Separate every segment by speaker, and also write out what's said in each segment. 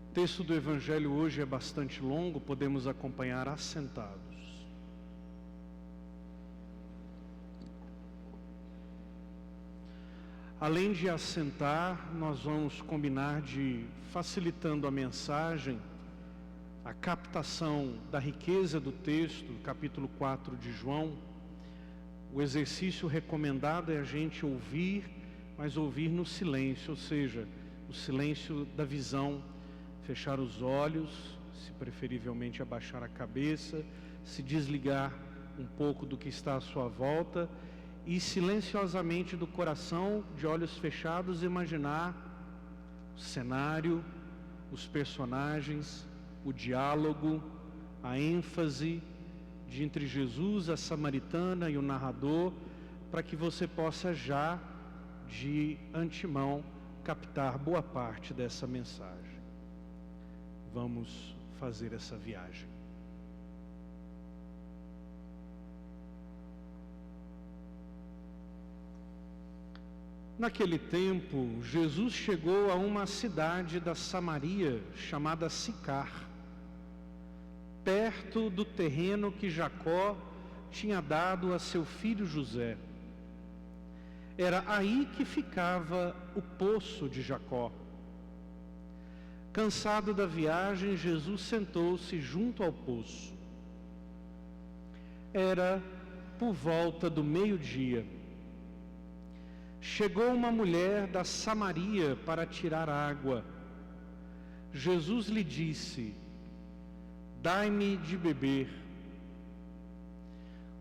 Speaker 1: O texto do Evangelho hoje é bastante longo, podemos acompanhar assentados. Além de assentar, nós vamos combinar de, facilitando a mensagem, a captação da riqueza do texto, capítulo 4 de João. O exercício recomendado é a gente ouvir, mas ouvir no silêncio, ou seja, o silêncio da visão, fechar os olhos, se preferivelmente abaixar a cabeça, se desligar um pouco do que está à sua volta e silenciosamente do coração, de olhos fechados, imaginar o cenário, os personagens, o diálogo, a ênfase de entre Jesus, a samaritana e o narrador, para que você possa já, de antemão, captar boa parte dessa mensagem. Vamos fazer essa viagem. Naquele tempo, Jesus chegou a uma cidade da Samaria chamada Sicar, perto do terreno que Jacó tinha dado a seu filho José. Era aí que ficava o poço de Jacó. Cansado da viagem, Jesus sentou-se junto ao poço. Era por volta do meio-dia. Chegou uma mulher da Samaria para tirar água. Jesus lhe disse: "Dai-me de beber."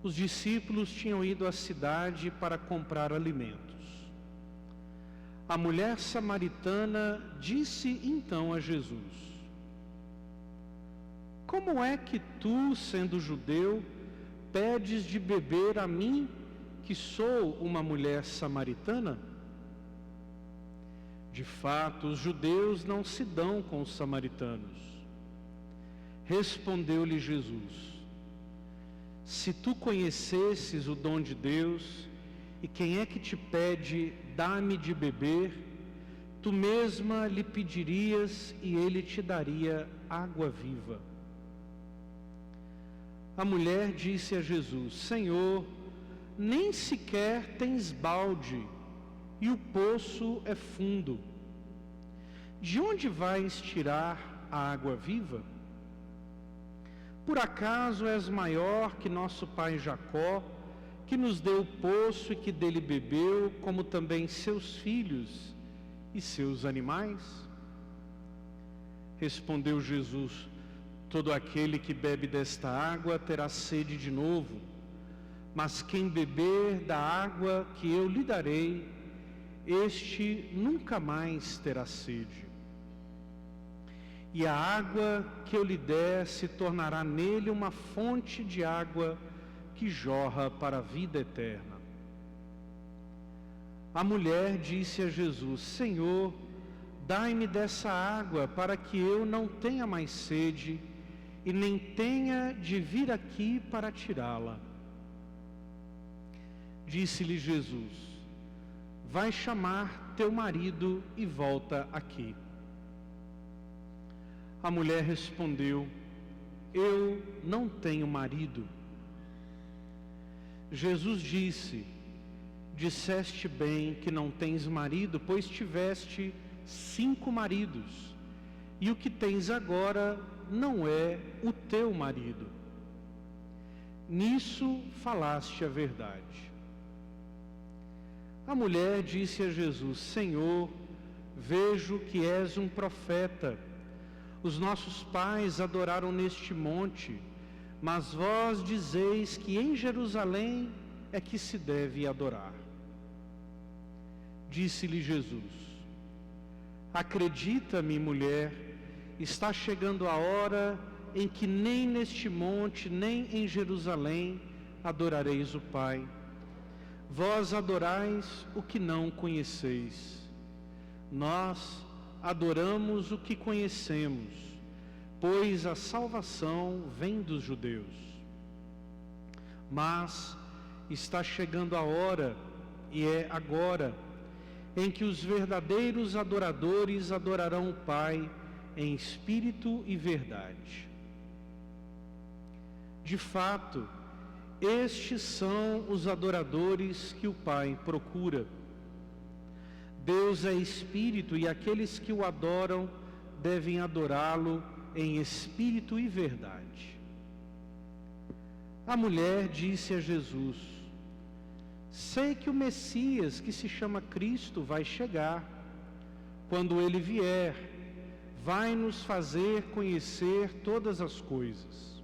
Speaker 1: Os discípulos tinham ido à cidade para comprar alimentos. A mulher samaritana disse então a Jesus: "Como é que tu, sendo judeu, pedes de beber a mim, que sou uma mulher samaritana?" De fato, os judeus não se dão com os samaritanos. Respondeu-lhe Jesus: "Se tu conhecesses o dom de Deus, e quem é que te pede, dá-me de beber, tu mesma lhe pedirias e ele te daria água viva." A mulher disse a Jesus: "Senhor, nem sequer tens balde, e o poço é fundo. De onde vais tirar a água viva? Por acaso és maior que nosso pai Jacó, que nos deu o poço e que dele bebeu, como também seus filhos e seus animais?" Respondeu Jesus: "Todo aquele que bebe desta água terá sede de novo, mas quem beber da água que eu lhe darei, este nunca mais terá sede. E a água que eu lhe der se tornará nele uma fonte de água que jorra para a vida eterna." A mulher disse a Jesus: "Senhor, dai-me dessa água para que eu não tenha mais sede e nem tenha de vir aqui para tirá-la." Disse-lhe Jesus: "Vai chamar teu marido e volta aqui." A mulher respondeu: "Eu não tenho marido." Jesus disse: "Disseste bem que não tens marido, pois tiveste 5 maridos, e o que tens agora não é o teu marido. Nisso falaste a verdade." A mulher disse a Jesus: "Senhor, vejo que és um profeta. Os nossos pais adoraram neste monte, mas vós dizeis que em Jerusalém é que se deve adorar." Disse-lhe Jesus: "Acredita-me, mulher, está chegando a hora em que nem neste monte, nem em Jerusalém adorareis o Pai. Vós adorais o que não conheceis. Nós adoramos o que conhecemos, pois a salvação vem dos judeus. Mas está chegando a hora, e é agora, em que os verdadeiros adoradores adorarão o Pai em espírito e verdade. De fato, estes são os adoradores que o Pai procura. Deus é espírito e aqueles que o adoram devem adorá-lo em espírito e verdade. A mulher disse a Jesus: sei que o Messias, que se chama Cristo, vai chegar. Quando ele vier, vai nos fazer conhecer todas as coisas.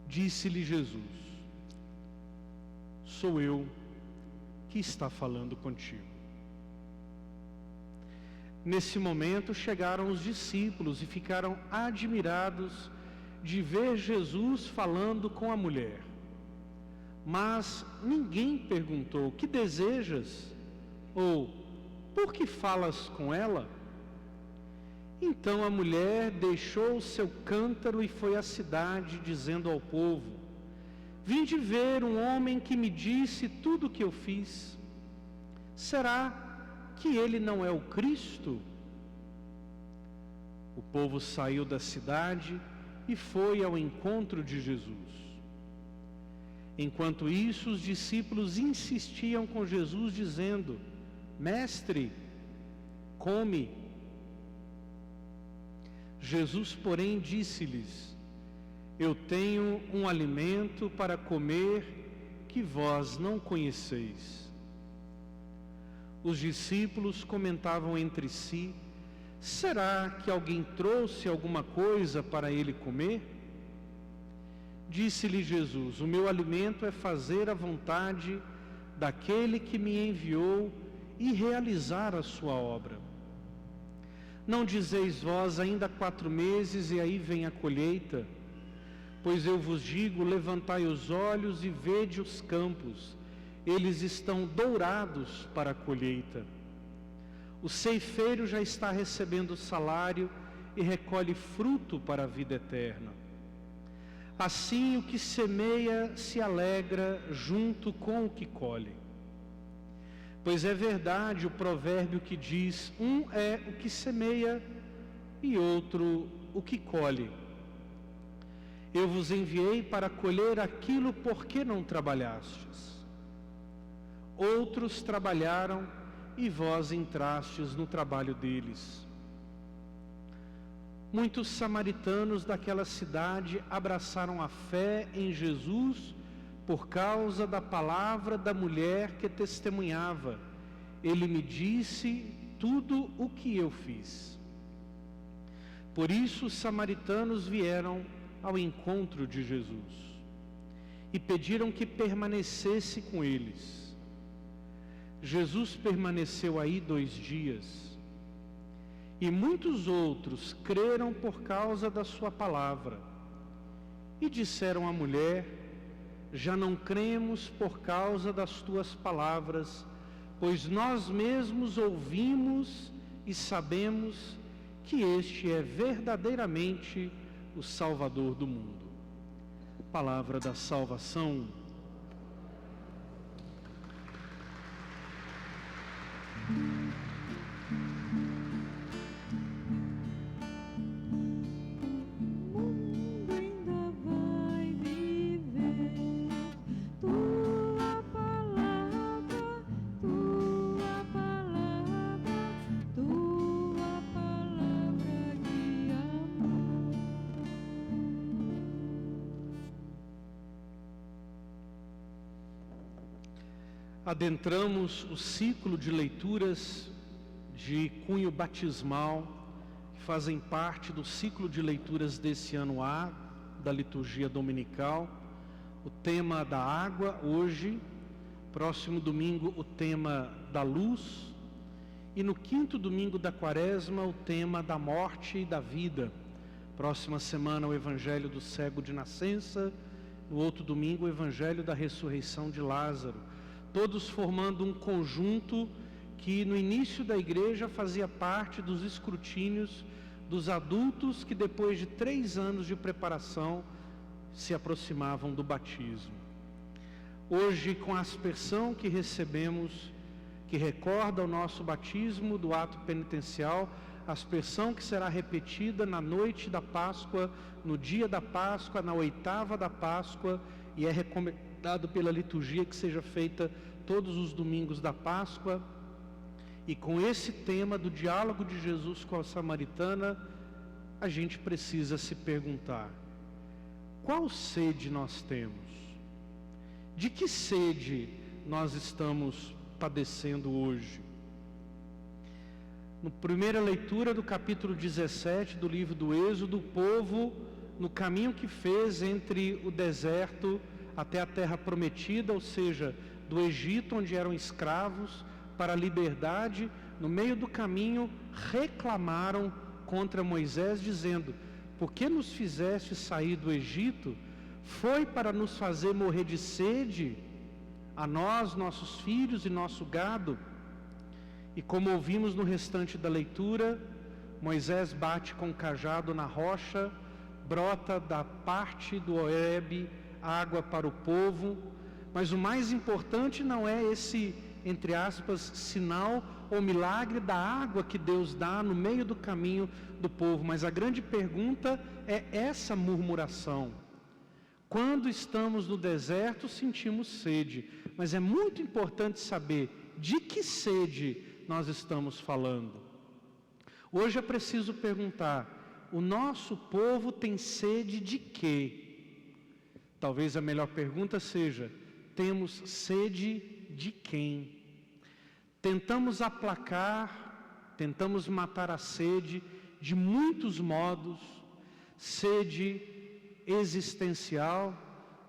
Speaker 1: Disse-lhe Jesus: sou eu que está falando contigo. Nesse momento chegaram os discípulos e ficaram admirados de ver Jesus falando com a mulher. Mas ninguém perguntou: que desejas? Ou por que falas com ela? Então a mulher deixou o seu cântaro e foi à cidade, dizendo ao povo: vinde ver um homem que me disse tudo o que eu fiz. Será que ele não é o Cristo? O povo saiu da cidade e foi ao encontro de Jesus. Enquanto isso, os discípulos insistiam com Jesus, dizendo: mestre, come. Jesus, porém, disse-lhes: eu tenho um alimento para comer que vós não conheceis. Os discípulos comentavam entre si: será que alguém trouxe alguma coisa para ele comer? Disse-lhe Jesus: o meu alimento é fazer a vontade daquele que me enviou e realizar a sua obra. Não dizeis vós: ainda 4 meses e aí vem a colheita? Pois eu vos digo: levantai os olhos e vede os campos, eles estão dourados para a colheita. O ceifeiro já está recebendo o salário e recolhe fruto para a vida eterna. Assim o que semeia se alegra junto com o que colhe. Pois é verdade o provérbio que diz: um é o que semeia e outro o que colhe. Eu vos enviei para colher aquilo por que não trabalhastes. Outros trabalharam e vós entrastes no trabalho deles. Muitos samaritanos daquela cidade abraçaram a fé em Jesus por causa da palavra da mulher que testemunhava: ele me disse tudo o que eu fiz. Por isso os samaritanos vieram ao encontro de Jesus e pediram que permanecesse com eles. Jesus permaneceu aí 2 dias, e muitos outros creram por causa da sua palavra. E disseram à mulher: já não cremos por causa das tuas palavras, pois nós mesmos ouvimos e sabemos que este é verdadeiramente o Salvador do mundo. Palavra da salvação. Adentramos o ciclo de leituras de cunho batismal, que fazem parte do ciclo de leituras desse ano A, da liturgia dominical. O tema da água hoje, próximo domingo o tema da luz, e no 5º domingo da quaresma o tema da morte e da vida. Próxima semana o evangelho do cego de nascença, no outro domingo o evangelho da ressurreição de Lázaro. Todos formando um conjunto que no início da igreja fazia parte dos escrutínios dos adultos que depois de 3 anos de preparação se aproximavam do batismo. Hoje, com a aspersão que recebemos, que recorda o nosso batismo do ato penitencial, aspersão que será repetida na noite da Páscoa, no dia da Páscoa, na oitava da Páscoa, e é recomendado pela liturgia que seja feita todos os domingos da Páscoa. E com esse tema do diálogo de Jesus com a samaritana, a gente precisa se perguntar: qual sede nós temos? De que sede nós estamos padecendo hoje? Na primeira leitura do capítulo 17 do livro do Êxodo, o povo, no caminho que fez entre o deserto até a terra prometida, ou seja, do Egito, onde eram escravos, para a liberdade, no meio do caminho reclamaram contra Moisés, dizendo: por que nos fizeste sair do Egito? Foi para nos fazer morrer de sede, a nós, nossos filhos e nosso gado? E como ouvimos no restante da leitura, Moisés bate com o cajado na rocha, brota da parte do Horebe água para o povo, mas o mais importante não é esse, entre aspas, sinal ou milagre da água que Deus dá no meio do caminho do povo, mas a grande pergunta é essa murmuração. Quando estamos no deserto, sentimos sede, mas é muito importante saber de que sede nós estamos falando. Hoje é preciso perguntar: o nosso povo tem sede de quê? Talvez a melhor pergunta seja: temos sede de quem? Tentamos aplacar, tentamos matar a sede de muitos modos: sede existencial,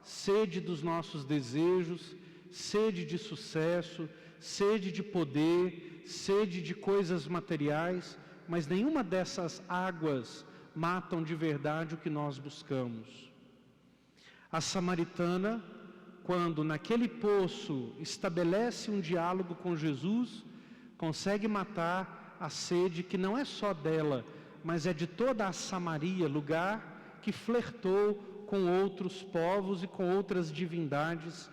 Speaker 1: sede dos nossos desejos, sede de sucesso, sede de poder, sede de coisas materiais, mas nenhuma dessas águas matam de verdade o que nós buscamos. A samaritana, quando naquele poço estabelece um diálogo com Jesus, consegue matar a sede que não é só dela, mas é de toda a Samaria, lugar que flertou com outros povos e com outras divindades,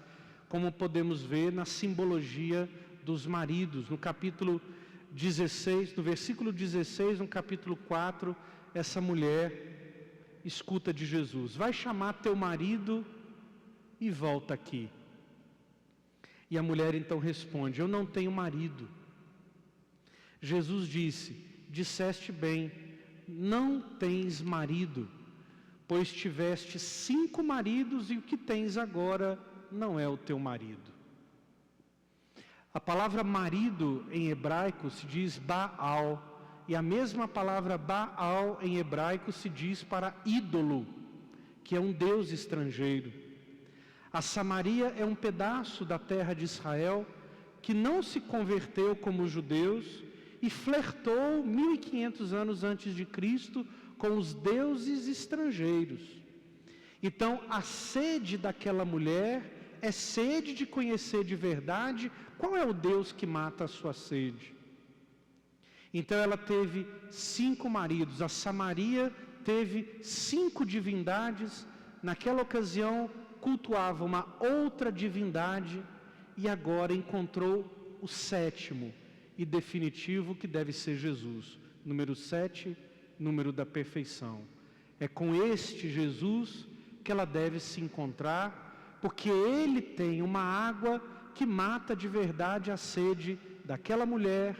Speaker 1: como podemos ver na simbologia dos maridos. No capítulo 16, no versículo 16, no capítulo 4, essa mulher escuta de Jesus: vai chamar teu marido e volta aqui. E a mulher então responde: eu não tenho marido. Jesus disse: disseste bem, não tens marido, pois tiveste 5 maridos e o que tens agora não é o teu marido. A palavra marido em hebraico se diz Baal, e a mesma palavra Baal em hebraico se diz para ídolo, que é um deus estrangeiro. A Samaria é um pedaço da terra de Israel que não se converteu como os judeus e flertou 1500 anos antes de Cristo com os deuses estrangeiros. Então a sede daquela mulher é sede de conhecer de verdade qual é o Deus que mata a sua sede. Então ela teve 5 maridos. A Samaria teve 5 divindades. Naquela ocasião cultuava uma outra divindade e agora encontrou o 7º e definitivo, que deve ser Jesus. Número 7, número da perfeição. É com este Jesus que ela deve se encontrar, porque ele tem uma água que mata de verdade a sede daquela mulher,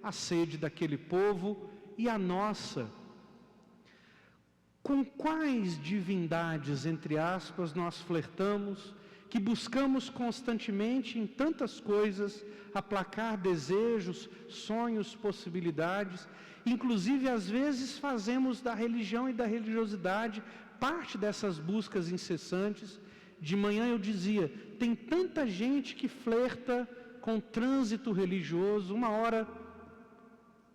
Speaker 1: a sede daquele povo e a nossa. Com quais divindades, entre aspas, nós flertamos, que buscamos constantemente em tantas coisas, aplacar desejos, sonhos, possibilidades, inclusive às vezes fazemos da religião e da religiosidade parte dessas buscas incessantes. De manhã eu dizia, tem tanta gente que flerta com trânsito religioso. Uma hora,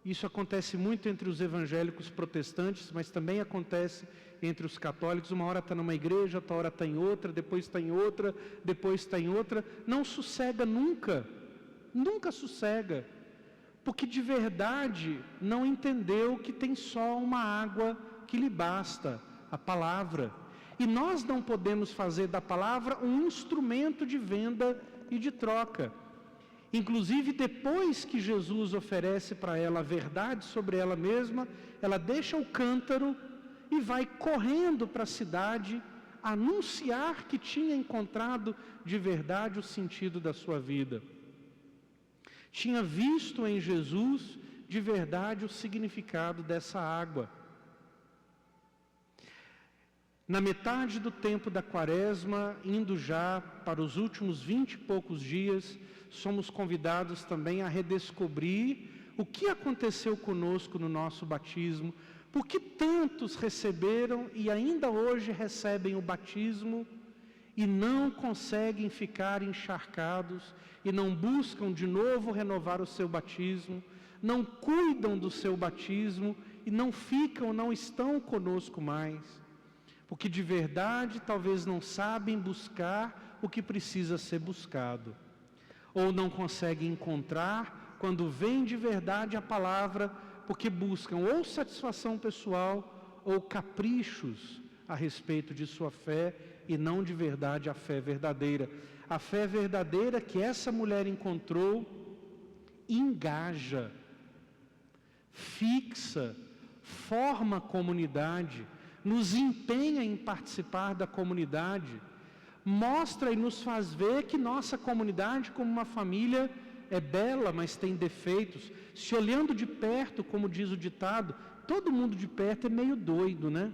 Speaker 1: isso acontece muito entre os evangélicos protestantes, mas também acontece entre os católicos. Uma hora está numa igreja, outra hora está em outra, depois está em outra, depois está em outra. Não sossega nunca, nunca sossega, porque de verdade não entendeu que tem só uma água que lhe basta, a palavra. E nós não podemos fazer da palavra um instrumento de venda e de troca. Inclusive, depois que Jesus oferece para ela a verdade sobre ela mesma, ela deixa o cântaro e vai correndo para a cidade anunciar que tinha encontrado de verdade o sentido da sua vida. Tinha visto em Jesus de verdade o significado dessa água. Na metade do tempo da Quaresma, indo já para os últimos 20 e poucos dias, somos convidados também a redescobrir o que aconteceu conosco no nosso batismo, por que tantos receberam e ainda hoje recebem o batismo e não conseguem ficar encharcados e não buscam de novo renovar o seu batismo, não cuidam do seu batismo e não estão conosco mais. Porque de verdade talvez não sabem buscar o que precisa ser buscado. Ou não conseguem encontrar quando vem de verdade a palavra, porque buscam ou satisfação pessoal ou caprichos a respeito de sua fé e não de verdade a fé verdadeira. A fé verdadeira que essa mulher encontrou engaja, fixa, forma a comunidade, nos empenha em participar da comunidade, mostra e nos faz ver que nossa comunidade, como uma família, é bela, mas tem defeitos. Se olhando de perto, como diz o ditado, todo mundo de perto é meio doido, né?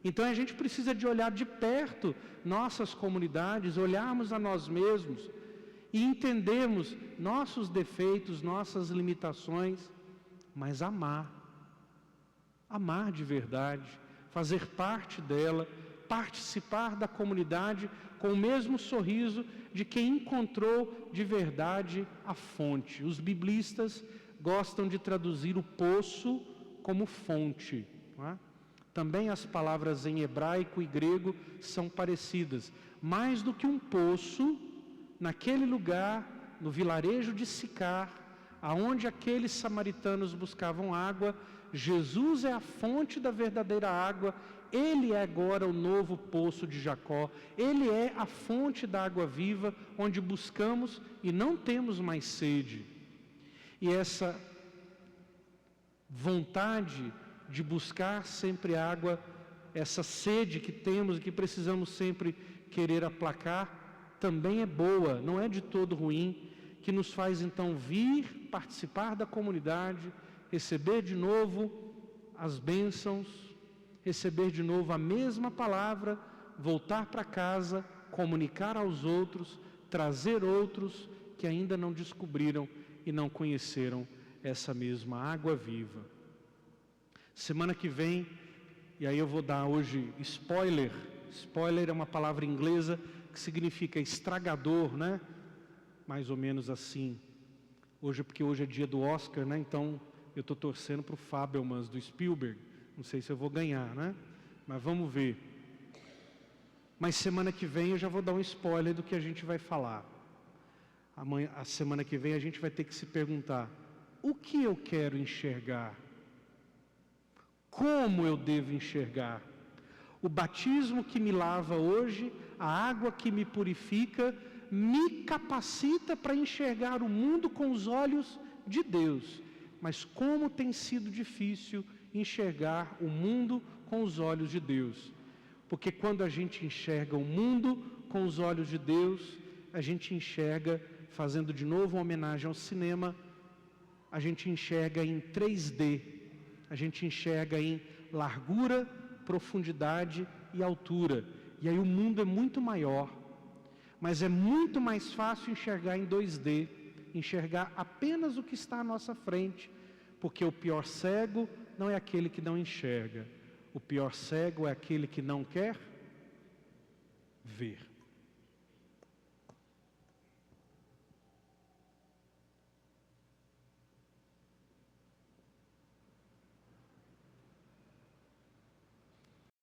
Speaker 1: Então a gente precisa de olhar de perto nossas comunidades, olharmos a nós mesmos e entendermos nossos defeitos, nossas limitações, mas amar de verdade, fazer parte dela, participar da comunidade com o mesmo sorriso de quem encontrou de verdade a fonte. Os biblistas gostam de traduzir o poço como fonte, não é? Também as palavras em hebraico e grego são parecidas. Mais do que um poço, naquele lugar, no vilarejo de Sicar, aonde aqueles samaritanos buscavam água, Jesus é a fonte da verdadeira água. Ele é agora o novo poço de Jacó. Ele é a fonte da água viva, onde buscamos e não temos mais sede. E essa vontade de buscar sempre água, essa sede que temos e que precisamos sempre querer aplacar, também é boa, não é de todo ruim, que nos faz então vir, participar da comunidade, receber de novo as bênçãos, receber de novo a mesma palavra, voltar para casa, comunicar aos outros, trazer outros que ainda não descobriram e não conheceram essa mesma água viva. Semana que vem, e aí eu vou dar hoje spoiler. Spoiler é uma palavra inglesa que significa estragador, né? Mais ou menos assim. Porque hoje é dia do Oscar, né? Então eu estou torcendo para o Fabelmans do Spielberg. Não sei se eu vou ganhar, né? Mas vamos ver. Mas semana que vem eu já vou dar um spoiler do que a gente vai falar. A semana que vem a gente vai ter que se perguntar: o que eu quero enxergar? Como eu devo enxergar? O batismo que me lava hoje, a água que me purifica, me capacita para enxergar o mundo com os olhos de Deus. Mas como tem sido difícil enxergar o mundo com os olhos de Deus. Porque quando a gente enxerga o mundo com os olhos de Deus, a gente enxerga, fazendo de novo uma homenagem ao cinema, a gente enxerga em 3D, a gente enxerga em largura, profundidade e altura. E aí o mundo é muito maior, mas é muito mais fácil enxergar em 2D, enxergar apenas o que está à nossa frente, porque o pior cego não é aquele que não enxerga, o pior cego é aquele que não quer ver.